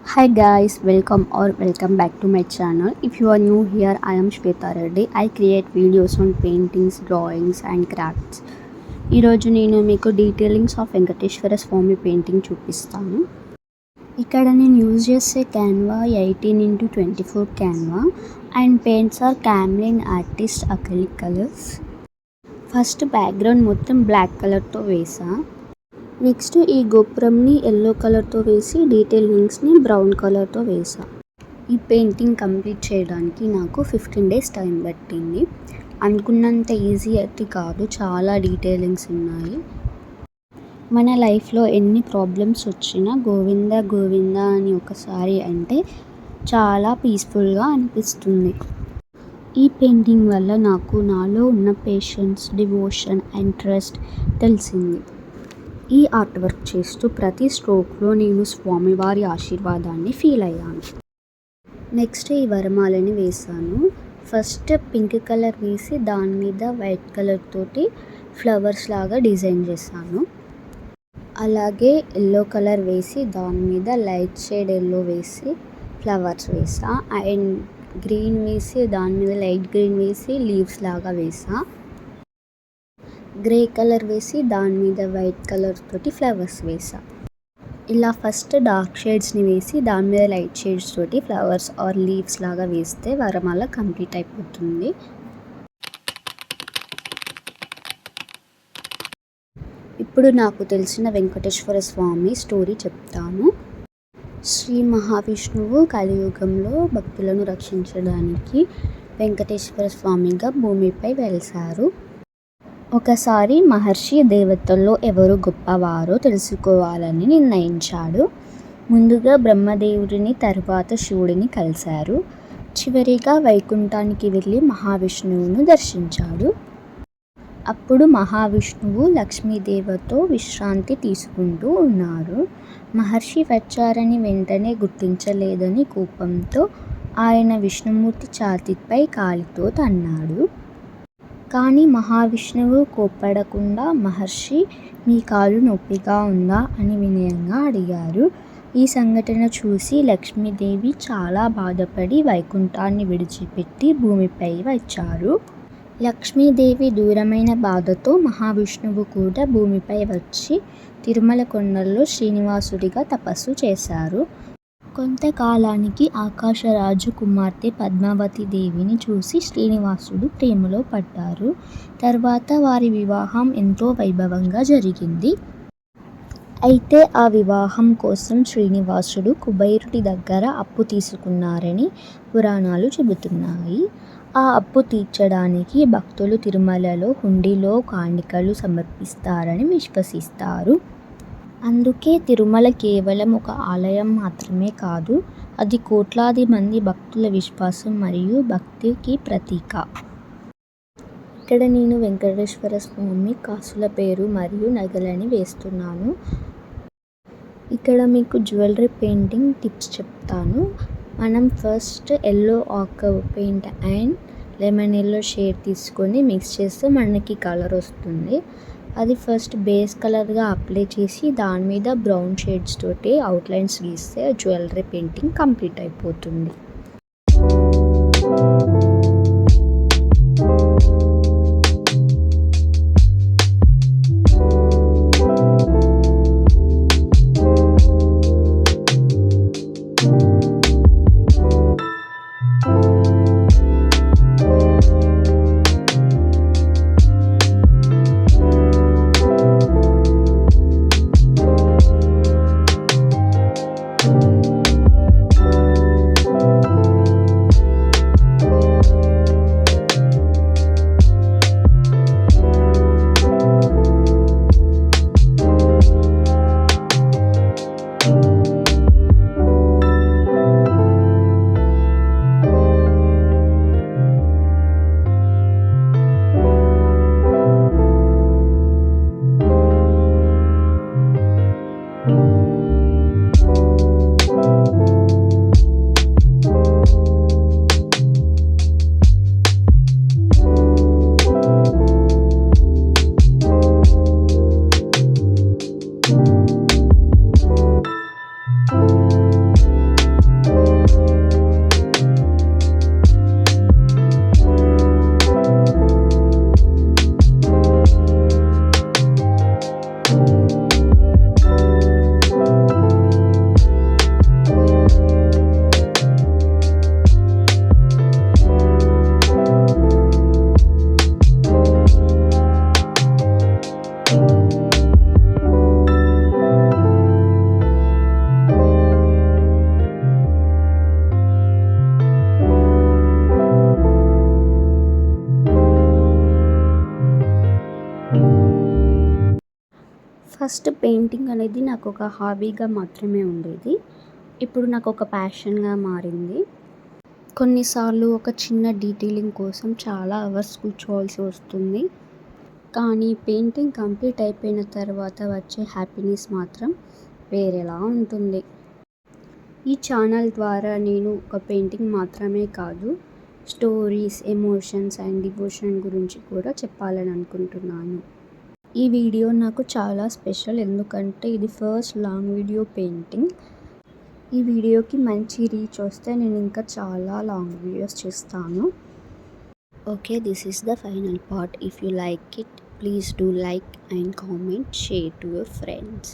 Hi guys, welcome back to my channel. If you are new here, I am Shweta Reddy. I create videos on paintings, drawings and crafts. ఈరోజు నేను మీకు detailings of Venkateswara Swami painting చూపిస్తాను. ఇక్కడ నేను use చేసే canvas 18x24 canvas and paints are Camlin artist acrylic colours. First background మొత్తం black కలర్తో వేసా. నెక్స్ట్ ఈ గోపురంని ఎల్లో కలర్తో వేసి డీటెయిలింగ్స్ని బ్రౌన్ కలర్తో వేసా. ఈ పెయింటింగ్ కంప్లీట్ చేయడానికి నాకు 15 days టైం పట్టింది. అనుకున్నంత ఈజీ అయితే కాదు, చాలా డీటెయిలింగ్స్ ఉన్నాయి. మన లైఫ్లో ఎన్ని ప్రాబ్లమ్స్ వచ్చినా గోవింద గోవింద అని ఒకసారి అంటే చాలా పీస్ఫుల్గా అనిపిస్తుంది. ఈ పెయింటింగ్ వల్ల నాకు నాలో ఉన్న పేషెన్స్, డివోషన్ అండ్ ట్రస్ట్ తెలిసింది. ఈ ఆర్ట్ వర్క్ చేస్తూ ప్రతి స్ట్రోక్లో నేను స్వామివారి ఆశీర్వాదాన్ని ఫీల్ అయ్యాను. నెక్స్ట్ ఈ వరమాలని వేసాను. ఫస్ట్ పింక్ కలర్ వేసి దాని మీద వైట్ కలర్ తోటి ఫ్లవర్స్ లాగా డిజైన్ చేశాను. అలాగే ఎల్లో కలర్ వేసి దాని మీద లైట్ షేడ్ ఎల్లో వేసి ఫ్లవర్స్ వేసా. అండ్ గ్రీన్ వేసి దాని మీద లైట్ గ్రీన్ వేసి లీవ్స్ లాగా వేసా. గ్రే కలర్ వేసి దాని మీద వైట్ కలర్ తోటి ఫ్లవర్స్ వేసా. ఇలా ఫస్ట్ డార్క్ షేడ్స్ని వేసి దాని మీద లైట్ షేడ్స్ తోటి ఫ్లవర్స్ ఆర్ లీవ్స్ లాగా వేస్తే వరమాల కంప్లీట్ అయిపోతుంది. ఇప్పుడు నాకు తెలిసిన వెంకటేశ్వర స్వామి స్టోరీ చెప్తాను. శ్రీ మహావిష్ణువు కలియుగంలో భక్తులను రక్షించడానికి వెంకటేశ్వర స్వామిగా భూమిపై వెలిశారు. ఒకసారి మహర్షి దేవతల్లో ఎవరు గొప్పవారో తెలుసుకోవాలని నిర్ణయించాడు. ముందుగా బ్రహ్మదేవుడిని, తరువాత శివుడిని కలిశారు. చివరిగా వైకుంఠానికి వెళ్ళి మహావిష్ణువును దర్శించాడు. అప్పుడు మహావిష్ణువు లక్ష్మీదేవతో విశ్రాంతి తీసుకుంటూ ఉన్నారు. మహర్షి వచ్చారని వెంటనే గుర్తించలేదని కోపంతో ఆయన విష్ణుమూర్తి ఛాతీపై కాలితో తన్నాడు. కానీ మహావిష్ణువు కోప్పడకుండా, మహర్షి మీ కాలు నొప్పిగా ఉందా అని వినయంగా అడిగారు. ఈ సంఘటన చూసి లక్ష్మీదేవి చాలా బాధపడి వైకుంఠాన్ని విడిచిపెట్టి భూమిపై వచ్చారు. లక్ష్మీదేవి దూరమైన బాధతో మహావిష్ణువు కూడా భూమిపై వచ్చి తిరుమల కొండల్లో శ్రీనివాసుడిగా తపస్సు చేశారు. కొంతకాలానికి ఆకాశరాజు కుమార్తె పద్మావతి దేవిని చూసి శ్రీనివాసుడు ప్రేమలో పడ్డారు. తర్వాత వారి వివాహం ఎంతో వైభవంగా జరిగింది. అయితే ఆ వివాహం కోసం శ్రీనివాసుడు కుబేరుడి దగ్గర అప్పు తీసుకున్నారని పురాణాలు చెబుతున్నాయి. ఆ అప్పు తీర్చడానికి భక్తులు తిరుమలలో హుండీలో కాಣಿకలు సమర్పిస్తారని విశ్వసిస్తారు. అందుకే తిరుమల కేవలం ఒక ఆలయం మాత్రమే కాదు, అది కోట్లాది మంది భక్తుల విశ్వాసం మరియు భక్తికి ప్రతీక. ఇక్కడ నేను వెంకటేశ్వర స్వామి కాసుల పేరు మరియు నగలని వేస్తున్నాను. ఇక్కడ మీకు జ్యువెలరీ పెయింటింగ్ టిప్స్ చెప్తాను. మనం ఫస్ట్ ఎల్లో ఆక్ paint and lemon yellow shade తీసుకొని మిక్స్ చేస్తే మనకి కలర్ వస్తుంది. అది ఫస్ట్ బేస్ కలర్గా అప్లై చేసి దాని మీద బ్రౌన్ షేడ్స్ తోటి అవుట్లైన్స్ గీస్తే జ్యువెలరీ పెయింటింగ్ కంప్లీట్ అయిపోతుంది. ఫస్ట్ పెయింటింగ్ అనేది నాకు ఒక హాబీగా మాత్రమే ఉండేది. ఇప్పుడు నాకు ఒక ప్యాషన్‌గా మారింది. కొన్నిసార్లు ఒక చిన్న డీటెయిలింగ్ కోసం చాలా అవర్స్ కూర్చోవాల్సి వస్తుంది. కానీ పెయింటింగ్ కంప్లీట్ అయిపోయిన తర్వాత వచ్చే హ్యాపీనెస్ మాత్రం వేరేలా ఉంటుంది. ఈ ఛానల్ ద్వారా నేను ఒక పెయింటింగ్ మాత్రమే కాదు, స్టోరీస్, ఎమోషన్స్ అండ్ డివోషన్ గురించి కూడా చెప్పాలని అనుకుంటున్నాను. ఈ వీడియో నాకు చాలా స్పెషల్ ఎందుకంటే ఇది ఫస్ట్ లాంగ్ వీడియో పెయింటింగ్. ఈ వీడియోకి మంచి రీచ్ వస్తే నేను ఇంకా చాలా లాంగ్ వీడియోస్ చేస్తాను. Okay, this is the final part. If you like it, please do like and comment, share to your friends.